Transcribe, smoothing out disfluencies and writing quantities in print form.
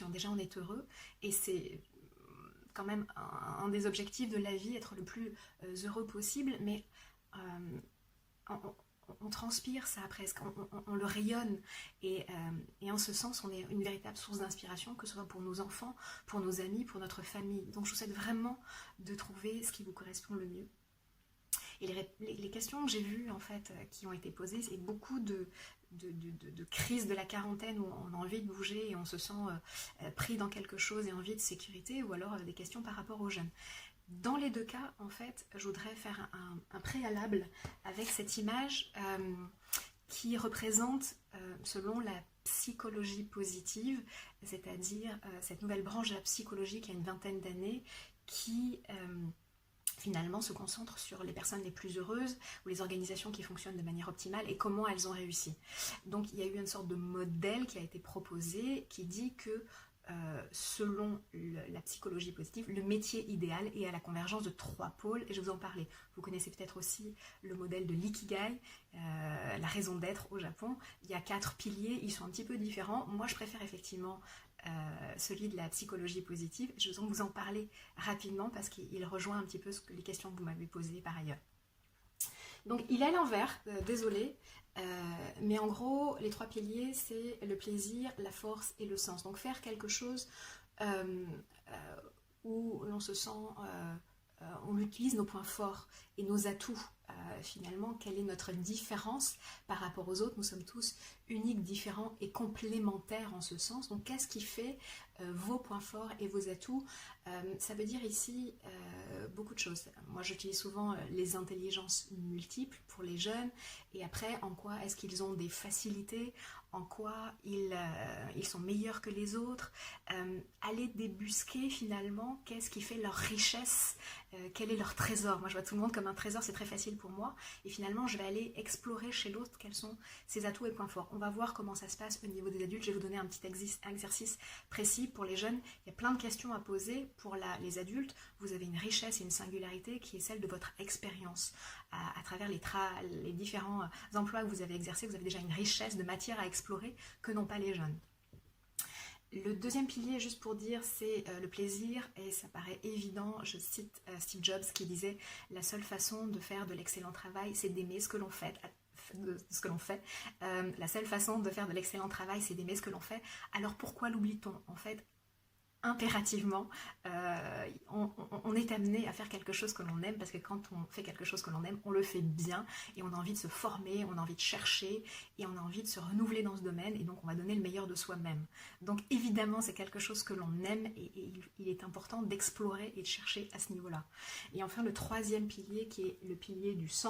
déjà on est heureux, et c'est quand même un des objectifs de la vie, être le plus heureux possible, mais on transpire ça presque, on le rayonne, et en ce sens on est une véritable source d'inspiration, que ce soit pour nos enfants, pour nos amis, pour notre famille. Donc je vous souhaite vraiment de trouver ce qui vous correspond le mieux. Et les questions que j'ai vues en fait qui ont été posées, c'est beaucoup de crises de la quarantaine où on a envie de bouger et on se sent pris dans quelque chose et envie de sécurité, ou alors des questions par rapport aux jeunes. Dans les deux cas, en fait, je voudrais faire un préalable avec cette image qui représente, selon la psychologie positive, c'est-à-dire cette nouvelle branche de la psychologie qui a une vingtaine d'années, qui finalement se concentre sur les personnes les plus heureuses ou les organisations qui fonctionnent de manière optimale et comment elles ont réussi. Donc il y a eu une sorte de modèle qui a été proposé qui dit que selon la psychologie positive, le métier idéal est à la convergence de 3 pôles, et je vais vous en parler. Vous connaissez peut-être aussi le modèle de l'ikigai, la raison d'être au Japon. Il y a 4 piliers, ils sont un petit peu différents. Moi, je préfère effectivement celui de la psychologie positive. Je vais vous en parler rapidement parce qu'il rejoint un petit peu les questions que vous m'avez posées par ailleurs. Donc il est à l'envers, désolé, mais en gros, les 3 piliers, c'est le plaisir, la force et le sens. Donc faire quelque chose où l'on se sent, on utilise nos points forts et nos atouts. Finalement, quelle est notre différence par rapport aux autres? Nous sommes tous uniques, différents et complémentaires en ce sens. Donc qu'est-ce qui fait vos points forts et vos atouts? Ça veut dire ici beaucoup de choses. Moi j'utilise souvent les intelligences multiples pour les jeunes, et après en quoi est-ce qu'ils ont des facilités, en quoi ils sont meilleurs que les autres, aller débusquer finalement qu'est-ce qui fait leur richesse, quel est leur trésor. Moi je vois tout le monde comme un trésor, c'est très facile pour moi, et finalement je vais aller explorer chez l'autre quels sont ses atouts et points forts. On va voir comment ça se passe au niveau des adultes. Je vais vous donner un petit exercice précis. Pour les jeunes, il y a plein de questions à poser. Pour les adultes, vous avez une richesse et une singularité qui est celle de votre expérience. À travers les différents emplois que vous avez exercés, vous avez déjà une richesse de matière à explorer que n'ont pas les jeunes. Le deuxième pilier, juste pour dire, c'est le plaisir, et ça paraît évident. Je cite Steve Jobs qui disait « La seule façon de faire de l'excellent travail, c'est d'aimer ce que l'on fait. » La seule façon de faire de l'excellent travail, c'est d'aimer ce que l'on fait. Alors pourquoi l'oublie-t-on? En fait, impérativement, on est amené à faire quelque chose que l'on aime, parce que quand on fait quelque chose que l'on aime, on le fait bien, et on a envie de se former, on a envie de chercher, et on a envie de se renouveler dans ce domaine, et donc on va donner le meilleur de soi-même. Donc évidemment, c'est quelque chose que l'on aime, et il est important d'explorer et de chercher à ce niveau-là. Et enfin, le troisième pilier, qui est le pilier du sens,